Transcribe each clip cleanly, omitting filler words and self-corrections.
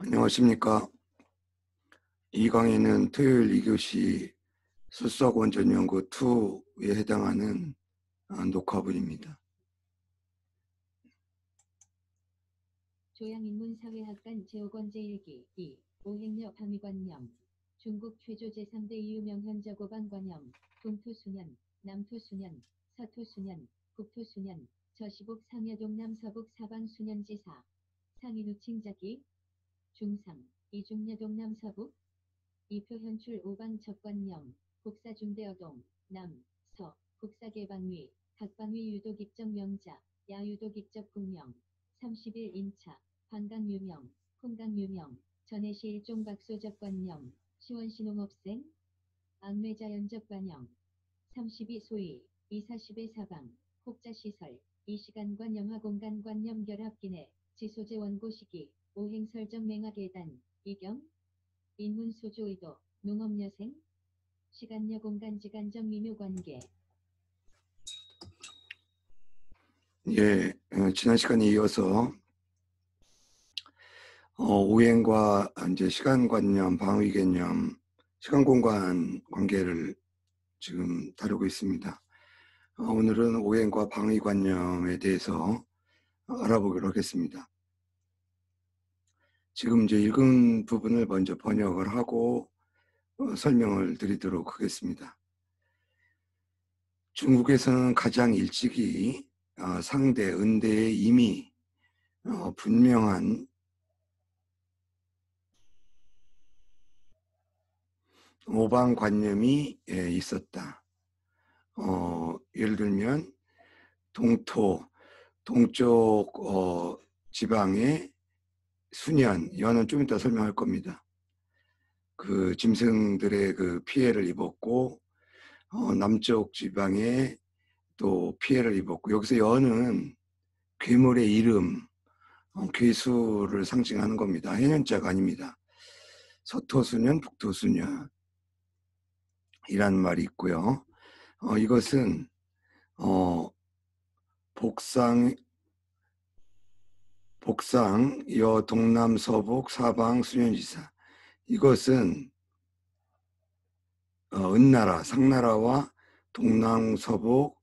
안녕하십니까. 이 강의는 토요일 2교시 수수학 원전 연구 2에 해당하는 녹화분입니다. 조양인문사회학관 제5권 제1기 2. 오행여 방위관념 중국 최조 제3대 이유명현저고방관념 동토수년, 남토수년, 서토수년, 북토수년, 저시북 상여동 남서북 사방수년지사 상인우칭자기 중3 이중여동 남서북 이표현출 오방척관념 북사중대어동 남, 서, 북사계방위 각방위 유도기적명자 야유도기적국명 31인차 관광유명, 풍강유명, 전해시 일종박소적관념, 시원시농업생, 악매자연적관념, 32소위, 240의 사방, 혹자시설, 이시간관 영화공간관념 결합기내, 지소재 원고시기, 오행설정 맹화계단, 이경, 인문소조의도, 농업여생, 시간여 공간지간적 미묘관계. 예, 지난 시간에 이어서 오행과 이제 시간관념, 방위개념, 시간공간 관계를 지금 다루고 있습니다. 오늘은 오행과 방위관념에 대해서 알아보기로 하겠습니다. 지금 이제 읽은 부분을 먼저 번역을 하고 설명을 드리도록 하겠습니다. 중국에서는 가장 일찍이 상대, 은대에 이미 분명한 오방관념이 있었다. 예를 들면 동쪽 지방의 수년, 연은 좀 이따 설명할 겁니다. 그 짐승들의 그 피해를 입었고 남쪽 지방에 또 피해를 입었고, 여기서 연은 괴물의 이름, 괴수를 상징하는 겁니다. 해년자가 아닙니다. 서토수년, 북토수년 이라는 말이 있고요. 이것은 복상 여 동남 서북 사방 수년지사, 이것은 은나라, 상나라와 동남 서북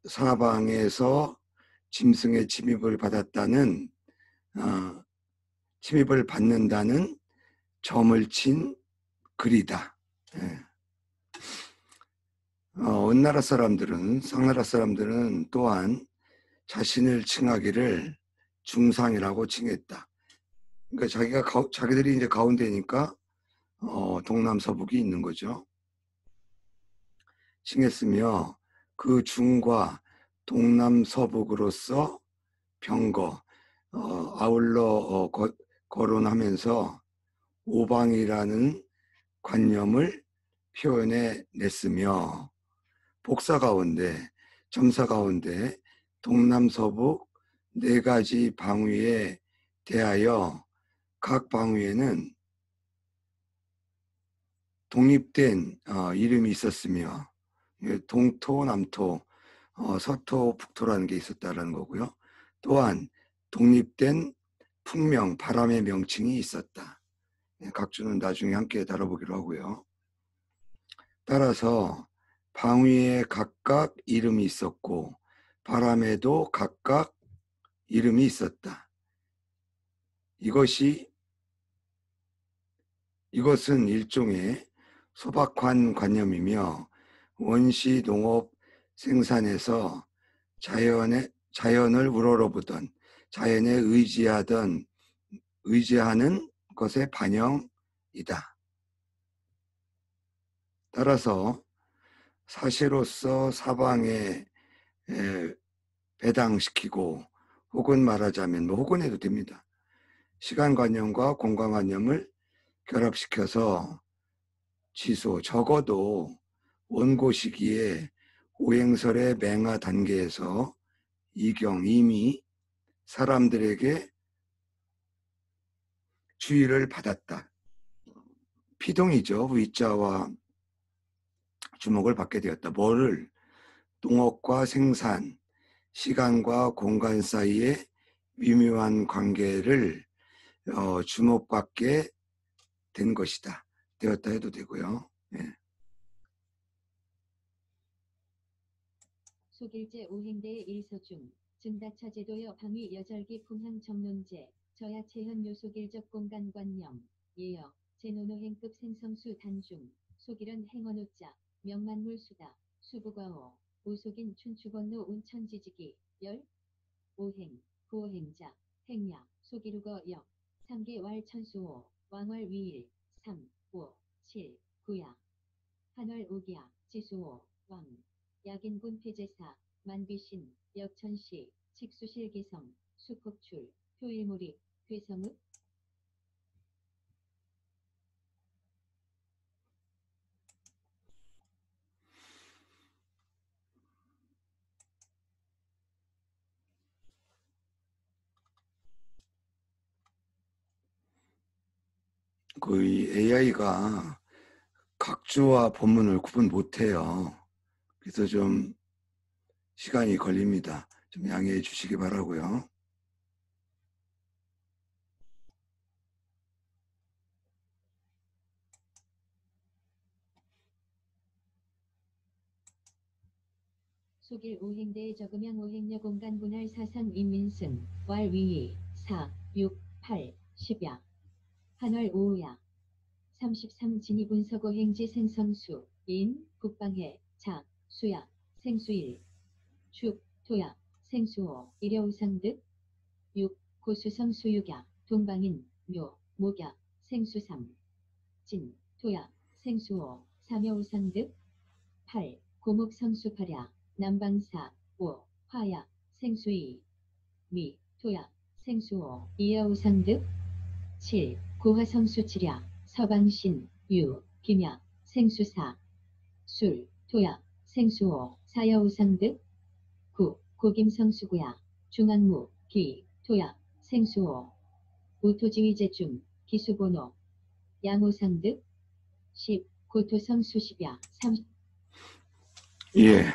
사방에서 짐승의 침입을 받는다는 점을 친 글이다. 예. 은나라 사람들은, 상나라 사람들은 또한 자신을 칭하기를 중상이라고 칭했다. 그러니까 자기들이 이제 가운데니까 동남 서북이 있는 거죠. 칭했으며 그 중과 동남 서북으로서 병거, 아울러 거론하면서 오방이라는 관념을 표현해 냈으며, 복사 가운데, 점사 가운데 동남 서북 네 가지 방위에 대하여 각 방위에는 독립된 이름이 있었으며, 동토, 남토, 서토, 북토라는 게 있었다라는 거고요. 또한 독립된 풍명, 바람의 명칭이 있었다. 각주는 나중에 함께 다뤄보기로 하고요. 따라서 방위에 각각 이름이 있었고 바람에도 각각 이름이 있었다. 이것은 일종의 소박한 관념이며 원시 농업 생산에서 자연을 우러러보던, 자연에 의지하는 것의 반영이다. 따라서 사시로서 사방에 배당시키고, 혹은 말하자면 혹은 해도 됩니다. 시간관념과 공간관념을 결합시켜서 적어도 원고 시기에 오행설의 맹화 단계에서 이미 사람들에게 주의를 받았다. 피동이죠. 위자와 주목을 받게 되었다. 뭐를? 농업과 생산, 시간과 공간 사이의 미묘한 관계를 주목받게 된 것이다. 되었다 해도 되고요. 예. 속일제 오행대의 일서 중 증다처 제도여 방위 여절기 풍향 정론제 저야 체현 요속일적 공간관념 예여 제노노행급 생성수 단중 속일은 행언오자 명만물 수다 수부과오 오속인 춘추건노 운천지지기 열 오행 구오행자 행야 속일우거 역 3개 왈 천수오 왕월 위일 3, 5, 7, 9야 한월 오기야 지수오 왕 약인군 폐제사 만비신 역천시 직수실기성 수폭출 효일몰입 괴성읍 그 AI가 각주와 본문을 구분 못해요. 그래서 좀 시간이 걸립니다. 좀 양해해 주시기 바라고요. 속일 오행대에 적으면 오행여 공간 분할 사상 인민승 왈 위이 4, 6, 8, 10야 한월 오후야 33 진이분석 오행지 생성수 인 국방해 자 수야 생수일 축 토야 생수호 일여우상득 6 고수성 수육야 동방인 묘 목야 생수삼 진 토야 생수호 삼여우상득 8 고목성수팔야 남방사 5 화야 생수이 미 토야 생수호 이여우상득 7 고화성수칠야 서방신 유 김야 생수사 술 토야 생수호 사여우상득 9 고김성수구야 중앙무 기 토야 생수호 우토지위제중 기수번호 양호상득 10 고토성수십야 30 예.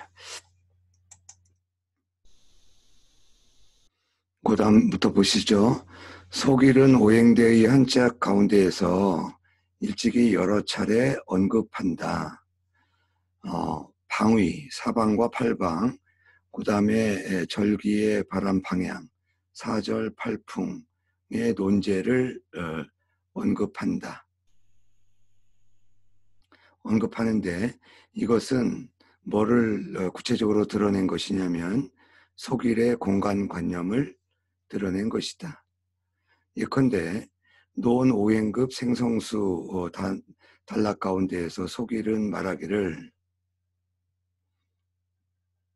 그 다음부터 보시죠. 속일은 오행대의 한자 가운데에서 일찍이 여러 차례 언급한다. 방위, 사방과 팔방, 그 다음에 절기의 바람 방향, 사절 팔풍의 논제를 언급한다. 언급하는데 이것은 뭐를 구체적으로 드러낸 것이냐면 속일의 공간관념을 드러낸 것이다. 예컨대 노원 오행급 생성수 단락 가운데에서 속일은 말하기를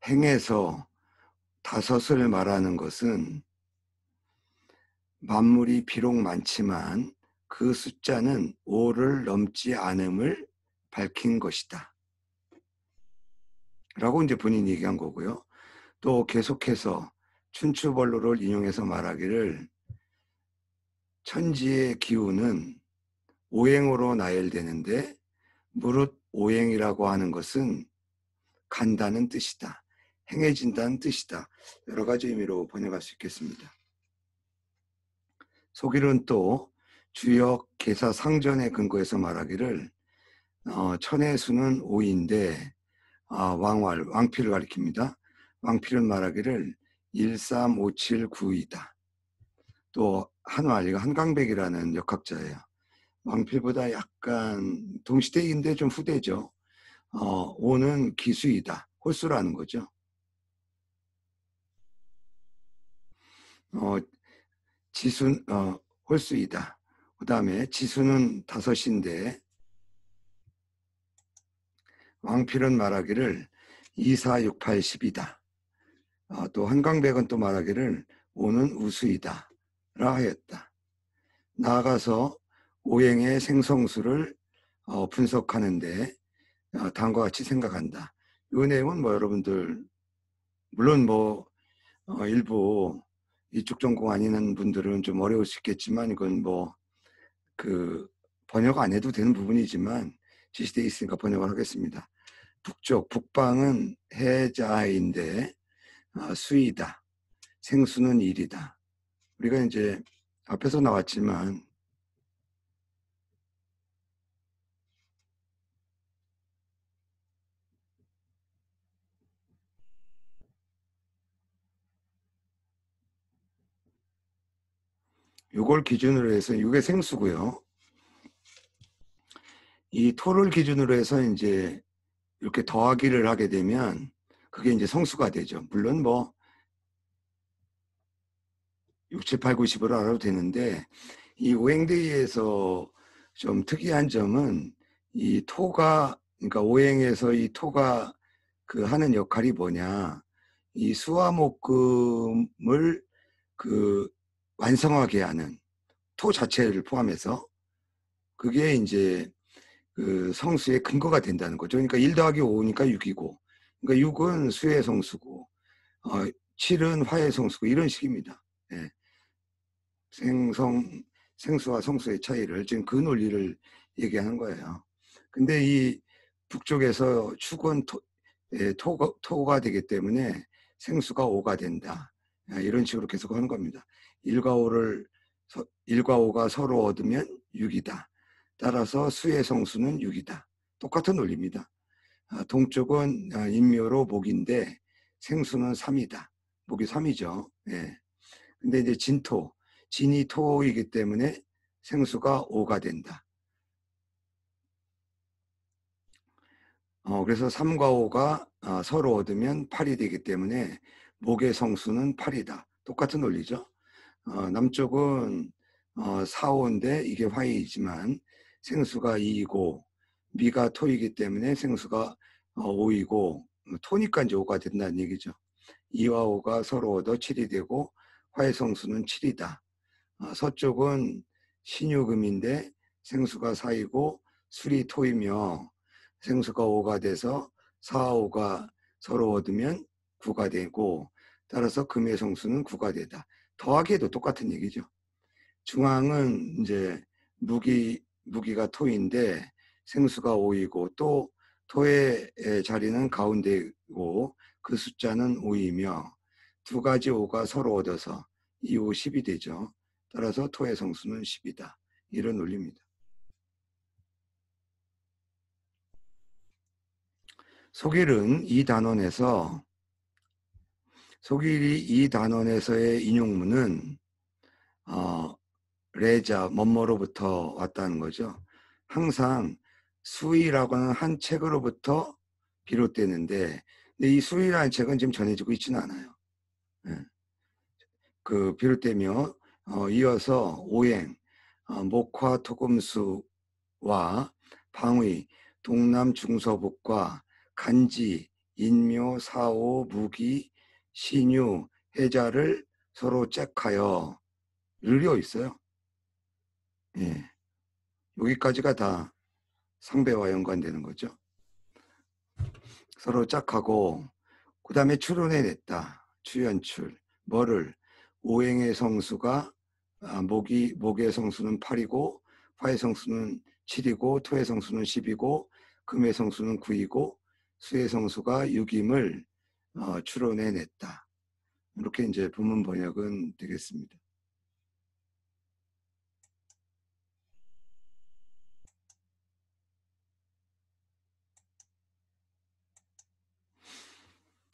행에서 다섯을 말하는 것은 만물이 비록 많지만 그 숫자는 5를 넘지 않음을 밝힌 것이다. 라고 이제 본인이 얘기한 거고요. 또 계속해서 춘추벌로를 인용해서 말하기를 천지의 기운은 오행으로 나열되는데 무릇 오행이라고 하는 것은 간다는 뜻이다. 행해진다는 뜻이다. 여러 가지 의미로 번역할 수 있겠습니다. 속일은 또 주역 계사 상전에 근거해서 말하기를 천의 수는 5인데 왕활, 왕필을 가리킵니다. 왕필은 말하기를 1, 3, 5, 7, 9이다. 또 한왈, 이거 한강백이라는 역학자예요. 왕필보다 약간 동시대인데 좀 후대죠. 5는 기수이다. 홀수라는 거죠. 지수, 홀수이다. 그 다음에 지수는 5인데 왕필은 말하기를 2, 4, 6, 8, 10이다. 또 한강백은 또 말하기를 5는 우수이다. 라 하였다. 나아가서 오행의 생성수를 분석하는데 다음과 같이 생각한다. 이 내용은 뭐 여러분들 물론 뭐 일부 이쪽 전공 아니는 분들은 좀 어려울 수 있겠지만 이건 뭐 그 번역 안 해도 되는 부분이지만 제시되어 있으니까 번역을 하겠습니다. 북쪽, 북방은 해자인데 수이다. 생수는 일이다. 우리가 이제 앞에서 나왔지만 이걸 기준으로 해서 이게 생수고요. 이 토를 기준으로 해서 이제 이렇게 더하기를 하게 되면 그게 이제 성수가 되죠. 물론 뭐 6, 7, 8, 9, 10으로 알아도 되는데 이 오행대의에서 좀 특이한 점은 이 토가 그러니까 오행에서 이 토가 그 하는 역할이 뭐냐 이 수화목금을 그 완성하게 하는 토 자체를 포함해서 그게 이제 그 성수의 근거가 된다는 거죠. 그러니까 1 더하기 5니까 6이고 그러니까 6은 수의 성수고 7은 화의 성수고 이런 식입니다. 예. 생수와 성수의 차이를 지금 그 논리를 얘기하는 거예요. 근데 이 북쪽에서 축은 토가 되기 때문에 생수가 5가 된다. 이런 식으로 계속 하는 겁니다. 1과 5가 서로 얻으면 6이다. 따라서 수의 성수는 6이다. 똑같은 논리입니다. 동쪽은 인묘로 목인데 생수는 3이다. 목이 3이죠. 예. 근데 이제 진이 토이기 때문에 생수가 5가 된다. 그래서 3과 5가 서로 얻으면 8이 되기 때문에 목의 성수는 8이다. 똑같은 논리죠. 남쪽은 4, 5인데 이게 화이지만 생수가 2이고 미가 토이기 때문에 생수가 5이고 토니까 이제 5가 된다는 얘기죠. 2와 5가 서로 얻어 7이 되고 화의 성수는 7이다. 서쪽은 신유금인데 생수가 4이고 술이 토이며 생수가 5가 돼서 4, 5가 서로 얻으면 9가 되고 따라서 금의 성수는 9가 되다. 더하기에도 똑같은 얘기죠. 중앙은 이제 무기가 토인데 생수가 5이고 또 토의 자리는 가운데고 그 숫자는 5이며 두 가지 5가 서로 얻어서 2, 5, 10이 되죠. 따라서 토의 성수는 10이다. 이런 논리입니다. 속일은 이 단원에서의 인용문은 레자 뭐뭐로부터 왔다는 거죠. 항상 수의라고 하는 한 책으로부터 비롯되는데 근데 이 수의라는 책은 지금 전해지고 있지는 않아요. 예. 그 비롯되며 이어서 오행, 목화 토금수와 방위, 동남 중서북과 간지, 인묘, 사오, 무기, 신유, 해자를 서로 짝하여 늘려 있어요. 예. 여기까지가 다 상배와 연관되는 거죠. 서로 짝하고 그 다음에 추론해냈다. 추연출. 뭐를? 오행의 성수가 목의 성수는 8이고 화의 성수는 7이고 토의 성수는 10이고 금의 성수는 9이고 수의 성수가 6임을 추론해냈다. 이렇게 이제 본문 번역은 되겠습니다.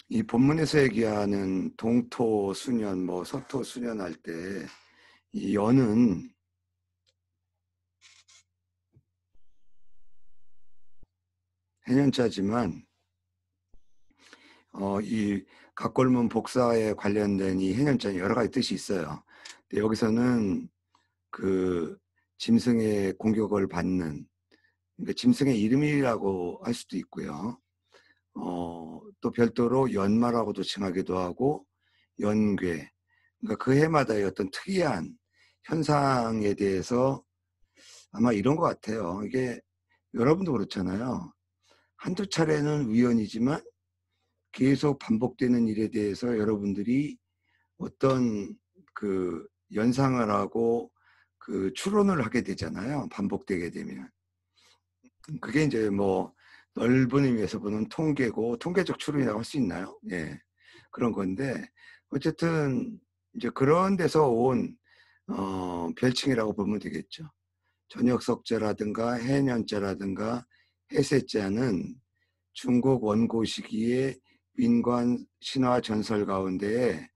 이 본문에서 얘기하는 동토 수년, 서토 수년 할 때 이 연은 해년자지만 이 각골문 복사에 관련된 이 해년자는 여러 가지 뜻이 있어요. 근데 여기서는 그 짐승의 공격을 받는 그러니까 짐승의 이름이라고 할 수도 있고요. 또 별도로 연마라고도 칭하기도 하고 연괴 그러니까 그 해마다의 어떤 특이한 현상에 대해서 아마 이런 것 같아요. 이게 여러분도 그렇잖아요. 한두 차례는 우연이지만 계속 반복되는 일에 대해서 여러분들이 어떤 그 연상을 하고 그 추론을 하게 되잖아요. 반복되게 되면. 그게 이제 넓은 의미에서 보는 통계고 통계적 추론이라고 할 수 있나요? 예. 그런 건데 어쨌든 이제 그런 데서 온 별칭이라고 보면 되겠죠. 저녁석자라든가 해년자라든가 해세자는 중국 원고 시기의 민관 신화 전설 가운데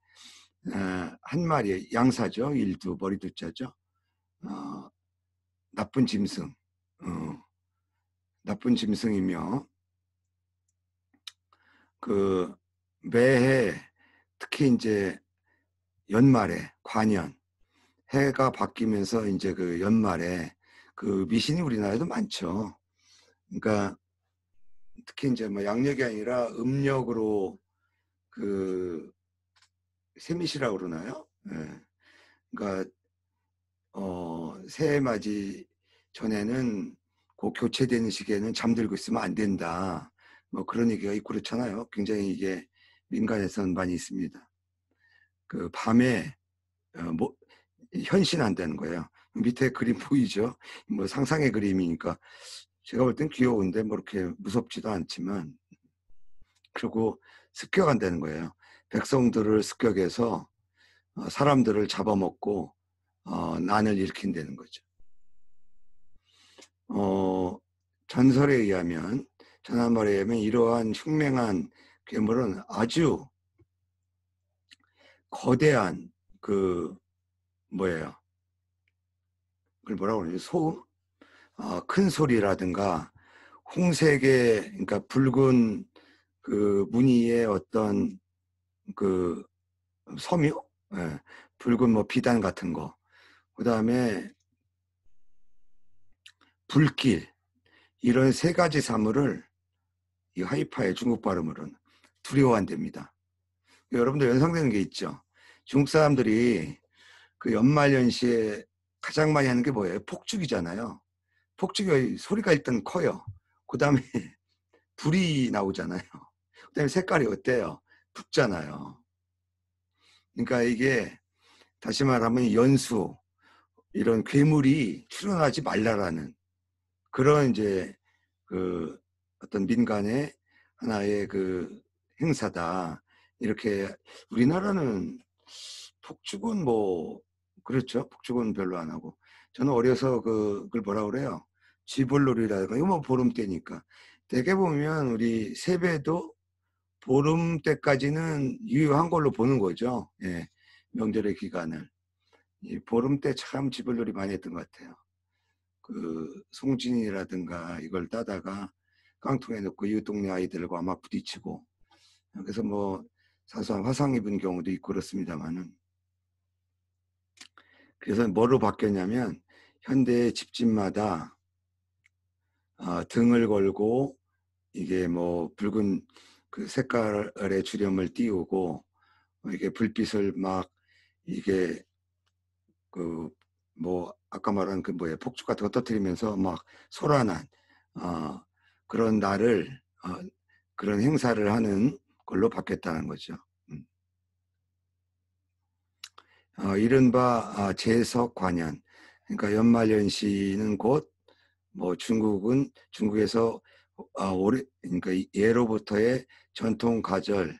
한 마리의 양사죠. 일두 머리두 자죠. 나쁜 짐승, 나쁜 짐승이며 그 매해 특히 이제 연말에 관연 해가 바뀌면서 이제 그 연말에 그 미신이 우리나라에도 많죠. 그러니까 특히 이제 뭐 양력이 아니라 음력으로 그 세미시라고 그러나요? 예. 그러니까 새해 맞이 전에는 그 교체되는 시기에는 잠들고 있으면 안 된다. 뭐 그런 얘기가 있고 그렇잖아요. 굉장히 이게 민간에서는 많이 있습니다. 그 밤에 뭐 현신한다는 거예요. 밑에 그림 보이죠? 뭐 상상의 그림이니까 제가 볼 땐 귀여운데 뭐 이렇게 무섭지도 않지만 그리고 습격한다는 거예요. 백성들을 습격해서 사람들을 잡아먹고 난을 일으킨다는 거죠. 전설에 의하면 전한말에 의하면 이러한 흉맹한 괴물은 아주 거대한 그 뭐예요? 그걸 뭐라고 그러지? 소음? 큰 소리라든가 홍색의 그러니까 붉은 그 무늬의 어떤 그 섬유, 예, 붉은 뭐 비단 같은 거, 그 다음에 불길 이런 세 가지 사물을 이 하이파의 중국 발음으로는 두려워한답니다. 여러분들 연상되는 게 있죠. 중국 사람들이 그 연말연시에 가장 많이 하는 게 뭐예요? 폭죽이잖아요. 폭죽이 소리가 일단 커요. 그 다음에 불이 나오잖아요. 그 다음에 색깔이 어때요? 붉잖아요. 그러니까 이게 다시 말하면 연수 이런 괴물이 출현하지 말라라는 그런 이제 그 어떤 민간의 하나의 그 행사다. 이렇게 우리나라는 폭죽은 뭐 그렇죠. 폭죽은 별로 안 하고 저는 어려서 그걸 뭐라 그래요? 쥐불놀이라든가 이거 뭐 보름 때니까 대개 보면 우리 세배도 보름 때까지는 유효한 걸로 보는 거죠. 예. 명절의 기간을. 이 보름 때 참 쥐불놀이 많이 했던 것 같아요. 그 송진이라든가 이걸 따다가 깡통에 넣고 이웃 동네 아이들과 막 부딪히고 그래서 뭐 사소한 화상 입은 경우도 있고 그렇습니다만은 그래서 뭐로 바뀌었냐면 현대 집집마다 등을 걸고 이게 뭐 붉은 그 색깔의 주름을 띄우고 이게 불빛을 막 이게 그 뭐 아까 말한 그 뭐야 폭죽 같은 거 터뜨리면서 막 소란한 그런 날을 그런 행사를 하는 걸로 바뀌었다는 거죠. 이른바 제석관연 그러니까 연말연시는 곧 뭐 중국에서 오래 그러니까 예로부터의 전통 가절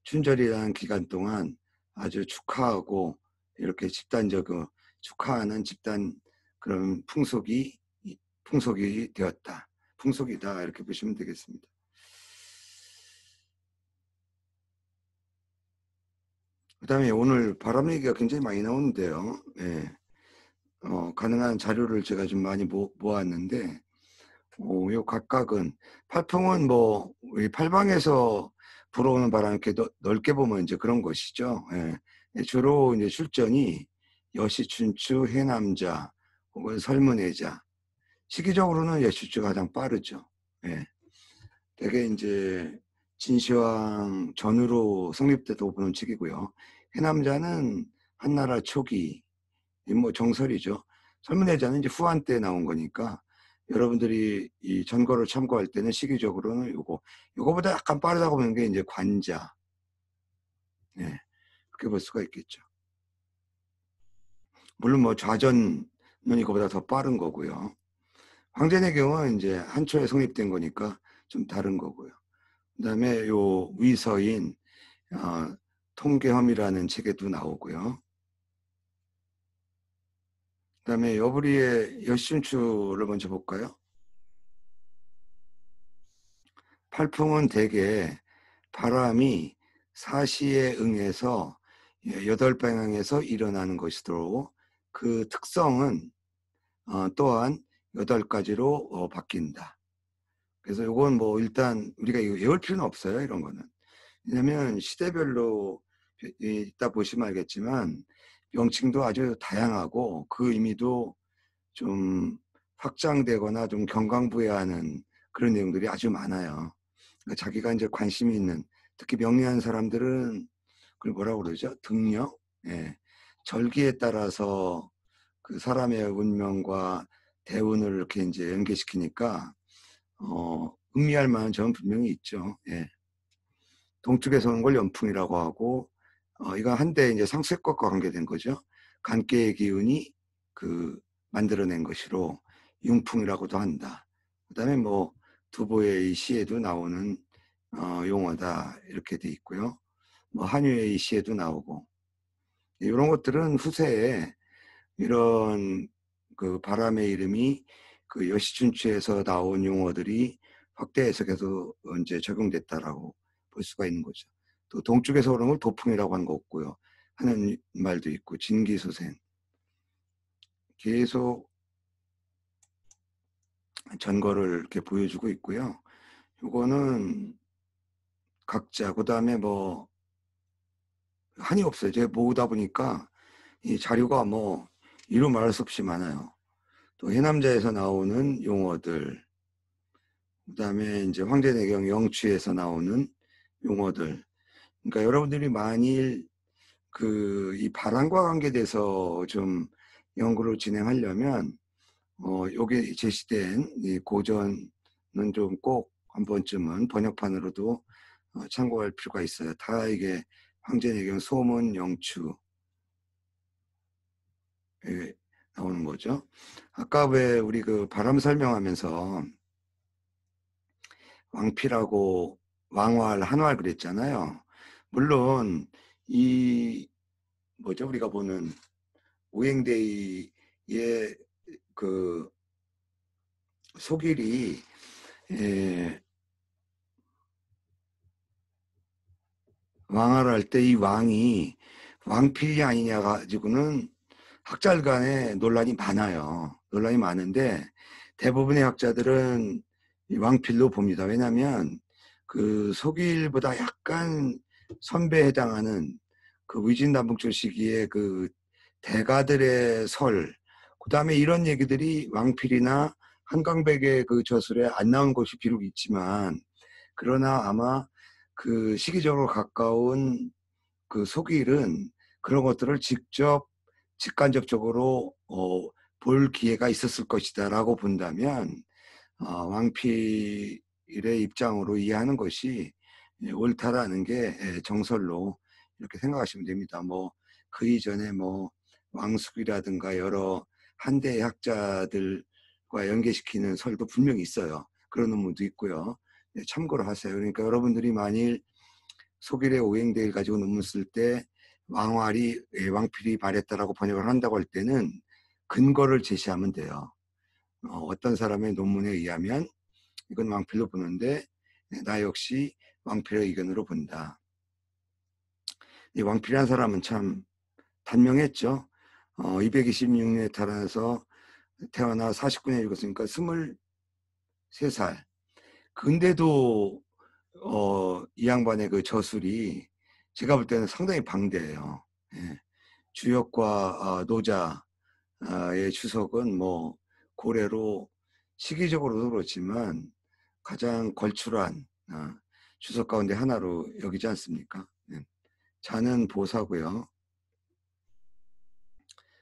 춘절이라는 기간 동안 아주 축하하고 이렇게 집단적으로 축하하는 집단 그런 풍속이 되었다. 풍속이다 이렇게 보시면 되겠습니다. 그다음에 오늘 바람 얘기가 굉장히 많이 나오는데요. 예. 가능한 자료를 제가 좀 많이 모았는데, 요 각각은, 팔풍은 뭐, 우리 팔방에서 불어오는 바람 이렇게 넓게 보면 이제 그런 것이죠. 예. 주로 이제 출전이 여시춘추, 해남자, 혹은 설문해자. 시기적으로는 여시춘추가 가장 빠르죠. 예. 대개 이제 진시황 전후로 성립되다고 보는 책이고요. 해남자는 한나라 초기, 뭐 정설이죠. 설문해자는 이제 후한 때 나온 거니까 여러분들이 이 전거를 참고할 때는 시기적으로는 요거보다 약간 빠르다고 보는 게 이제 관자. 네, 그렇게 볼 수가 있겠죠. 물론 뭐 좌전은 이거보다 더 빠른 거고요. 황제의 경우는 이제 한초에 성립된 거니까 좀 다른 거고요. 그다음에 요 위서인 통계험이라는 책에도 나오고요. 그다음에 여부리의 여시춘추를 먼저 볼까요? 팔풍은 대개 바람이 사시에 응해서 8방향에서 일어나는 것이므로 그 특성은 또한 8가지로 바뀐다. 그래서 이건 뭐 일단 우리가 이거 외울 필요는 없어요. 이런 거는. 왜냐하면 시대별로 이따 보시면 알겠지만 명칭도 아주 다양하고 그 의미도 좀 확장되거나 좀 경강부회하는 그런 내용들이 아주 많아요. 그러니까 자기가 이제 관심이 있는, 특히 명리하는 사람들은 그걸 뭐라고 그러죠? 등력? 예. 절기에 따라서 그 사람의 운명과 대운을 이렇게 이제 연계시키니까 음미할 만한 점은 분명히 있죠. 예. 동쪽에서 오는 걸 연풍이라고 하고, 이거 한때 이제 상쇄법과 관계된 거죠. 간계의 기운이 그 만들어낸 것이로 융풍이라고도 한다. 그다음에 뭐 두보의 이 시에도 나오는 용어다 이렇게 돼 있고요. 뭐 한유의 이 시에도 나오고 이런 것들은 후세에 이런 그 바람의 이름이 그 여시춘추에서 나온 용어들이 확대 해석해서 이제 적용됐다라고 볼 수가 있는 거죠. 또 동쪽에서 오는 걸 도풍이라고 하는 거 없고요. 하는 말도 있고 진기소생 계속 전거를 이렇게 보여주고 있고요. 요거는 각자 그다음에 뭐 한이 없어요. 제가 모으다 보니까 이 자료가 뭐 이루 말할 수 없이 많아요. 또 해남자에서 나오는 용어들, 그다음에 이제 황제내경 영취에서 나오는 용어들. 그러니까 여러분들이 만일 그 이 바람과 관계돼서 좀 연구를 진행하려면 요게 제시된 이 고전은 좀 꼭 한 번쯤은 번역판으로도 참고할 필요가 있어요. 다 이게 황제내경 소문 영추에 나오는 거죠. 아까 왜 우리 그 바람 설명하면서 왕필하고 왕활, 한활 그랬잖아요. 물론 이 뭐죠? 우리가 보는 오행대의의 그 속일이 왕활 할 때 이 왕이 왕필이 아니냐 가지고는 학자들 간에 논란이 많아요. 논란이 많은데 대부분의 학자들은 이 왕필로 봅니다. 왜냐하면 그 속일보다 약간 선배에 해당하는 그 위진남북조 시기에 그 대가들의 설, 그 다음에 이런 얘기들이 왕필이나 한강백의 그 저술에 안 나온 것이 비록 있지만, 그러나 아마 그 시기적으로 가까운 그 속일은 그런 것들을 직접 직간접적으로 볼 기회가 있었을 것이다라고 본다면 왕필의 입장으로 이해하는 것이 옳다라는 게 정설로 이렇게 생각하시면 됩니다. 뭐 그 이전에 뭐 왕숙이라든가 여러 한대의 학자들과 연계시키는 설도 분명히 있어요. 그런 논문도 있고요. 참고로 하세요. 그러니까 여러분들이 만일 속일의 오행대를 가지고 논문 쓸 때 왕필이 말했다라고 번역을 한다고 할 때는 근거를 제시하면 돼요. 어떤 사람의 논문에 의하면 이건 왕필로 보는데 나 역시 왕필의 의견으로 본다. 이 왕필이라는 사람은 참 단명했죠. 226년에 태어나 49년에 죽었으니까 23살. 근데도 이 양반의 그 저술이 제가 볼 때는 상당히 방대해요. 예. 주역과 노자의 추석은 뭐 고래로 시기적으로도 그렇지만 가장 걸출한 추석 가운데 하나로 여기지 않습니까? 예. 자는 보사고요.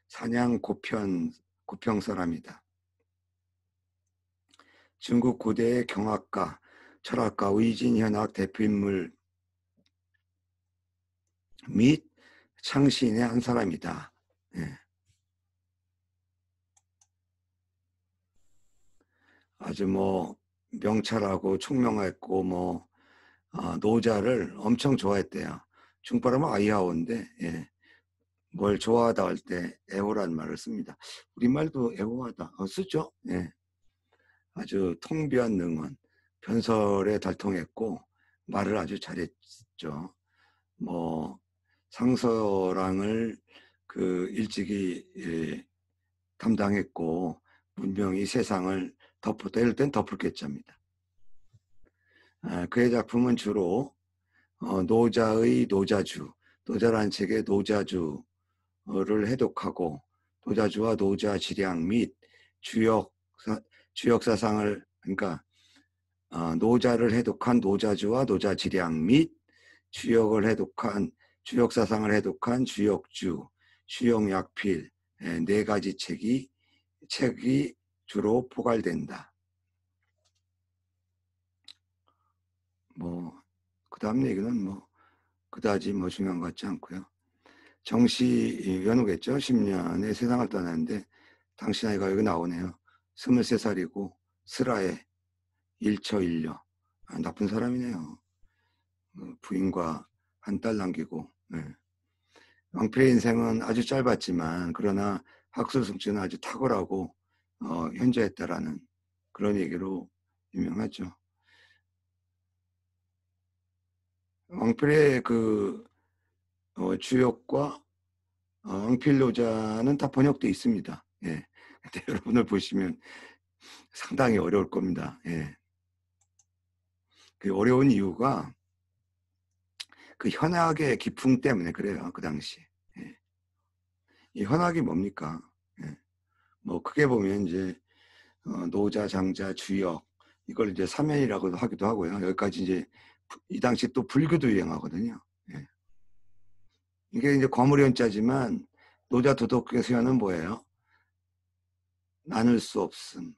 산양 고평 사람이다. 중국 고대의 경학가, 철학가, 의진현학 대표인물 및 창시인의 한 사람이다. 예. 아주 뭐 명찰하고 총명했고 뭐 노자를 엄청 좋아했대요. 중빠라면 아이하오인데 예. 뭘 좋아하다 할 때 애호란 말을 씁니다. 우리말도 애호하다 쓰죠. 예. 아주 통변 능언, 변설에 달통했고 말을 아주 잘했죠. 뭐 상서랑을 그 일찍이 담당했고 문명이 세상을 덮었다. 이럴 땐 덮을겠자입니다. 그의 작품은 주로 노자의 노자주, 노자라는 책의 노자주를 해독하고 노자주와 노자지량 및 주역사상을 그러니까 노자를 해독한 노자주와 노자지량 및 주역사상을 해독한 주역주, 주역약필 네 가지 책이 주로 포괄된다. 뭐 그 다음 얘기는 뭐 그다지 뭐 중요한 것 같지 않고요. 정시 연후겠죠. 10년에 세상을 떠났는데 당시 나이가 여기 나오네요. 23살이고 슬하에 일처일녀. 나쁜 사람이네요. 부인과 한 딸 남기고. 네. 왕필의 인생은 아주 짧았지만 그러나 학술 성취는 아주 탁월하고 현저했다라는 그런 얘기로 유명하죠. 왕필의 그 주역과 왕필노자는 다 번역돼 있습니다. 예. 근데 여러분을 보시면 상당히 어려울 겁니다. 예. 그 어려운 이유가 그 현학의 기풍 때문에 그래요. 그 당시. 예. 이 현학이 뭡니까? 예. 뭐 크게 보면 이제 노자, 장자, 주역 이걸 이제 사면이라고도 하기도 하고요. 여기까지 이제 이 당시 또 불교도 유행하거든요. 예. 이게 이제 거무리연자지만 노자 도덕교 수연은 뭐예요? 나눌 수 없음.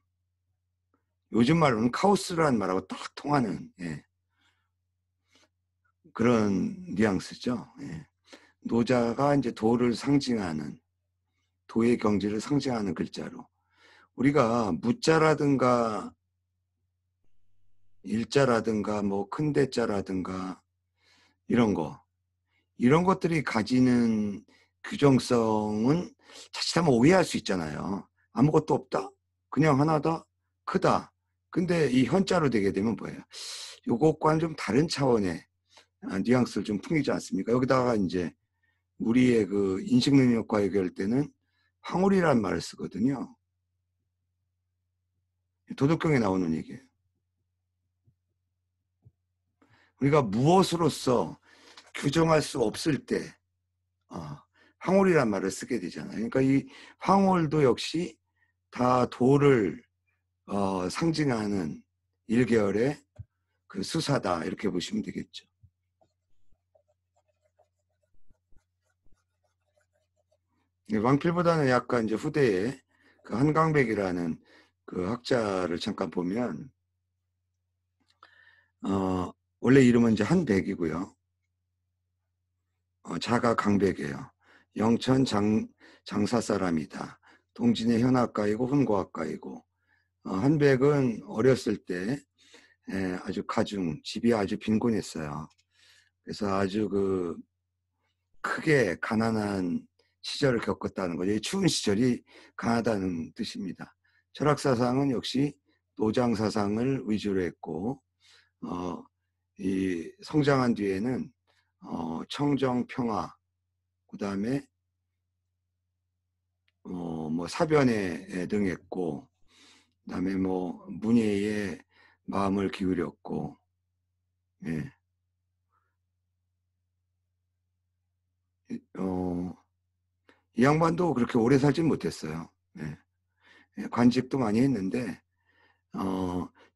요즘 말로는 카오스라는 말하고 딱 통하는 그런 뉘앙스죠. 예. 노자가 이제 도를 상징하는 도의 경지를 상징하는 글자로 우리가 무자라든가 일자라든가 뭐 큰대자라든가 이런 것들이 가지는 규정성은 자칫하면 오해할 수 있잖아요. 아무것도 없다? 그냥 하나다? 크다? 근데 이 현자로 되게 되면 뭐예요? 요것과는 좀 다른 차원의 뉘앙스를 좀 풍기지 않습니까? 여기다가 이제 우리의 그 인식 능력과 얘기할 때는 황홀이라는 말을 쓰거든요. 도덕경에 나오는 얘기예요. 우리가 무엇으로서 규정할 수 없을 때 황홀이란 말을 쓰게 되잖아요. 그러니까 이 황홀도 역시 다 도를 상징하는 일계열의 그 수사다 이렇게 보시면 되겠죠. 왕필보다는 약간 이제 후대에 그 한강백이라는 그 학자를 잠깐 보면 원래 이름은 이제 한백이고요. 자가 강백이에요. 영천 장사 사람이다. 동진의 현학가이고 훈고학가이고 한백은 어렸을 때 아주 가중 집이 아주 빈곤했어요. 그래서 아주 그 크게 가난한 시절을 겪었다는 거죠. 이 추운 시절이 가난하다는 뜻입니다. 철학사상은 역시 노장사상을 위주로 했고 이 성장한 뒤에는 청정평화 그 다음에 뭐 사변에 등했고 그 다음에 뭐 문예에 마음을 기울였고 예. 이 양반도 그렇게 오래 살진 못했어요. 예. 관직도 많이 했는데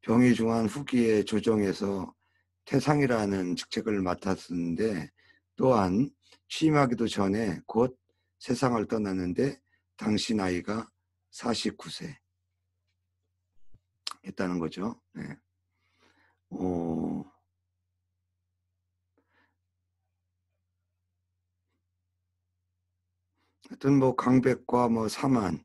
병이 중한 후기에 조정해서 태상이라는 직책을 맡았는데 또한 취임하기도 전에 곧 세상을 떠났는데 당시 나이가 49세 했다는 거죠. 네. 하여튼 뭐 강백과 뭐 사만,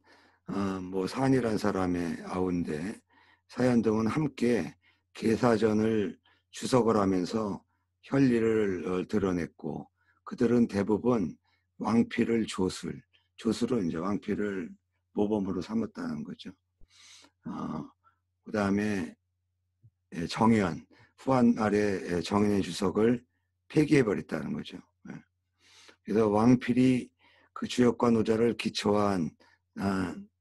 뭐 산이란 사람의 아우인데 사연동은 함께 계사전을 주석을 하면서 혈리를 드러냈고 그들은 대부분 왕필을 조술은 이제 왕필을 모범으로 삼았다는 거죠. 그 다음에 정의연, 후한 말에 정의연의 주석을 폐기해버렸다는 거죠. 그래서 왕필이 그 주역과 노자를 기초한,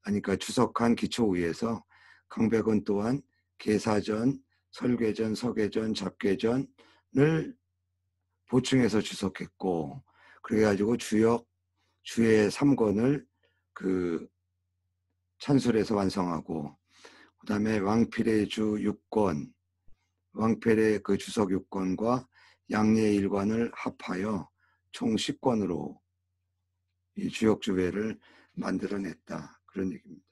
그러니까 주석한 기초 위에서 강백은 또한 계사전, 설궤전, 서궤전, 잡궤전을 보충해서 주석했고, 그래가지고 주의 3권을 그 찬술해서 완성하고, 그 다음에 왕필의 주 6권, 왕필의 그 주석 6권과 양례 1관을 합하여 총 10권으로 이 주역주배를 만들어냈다. 그런 얘기입니다.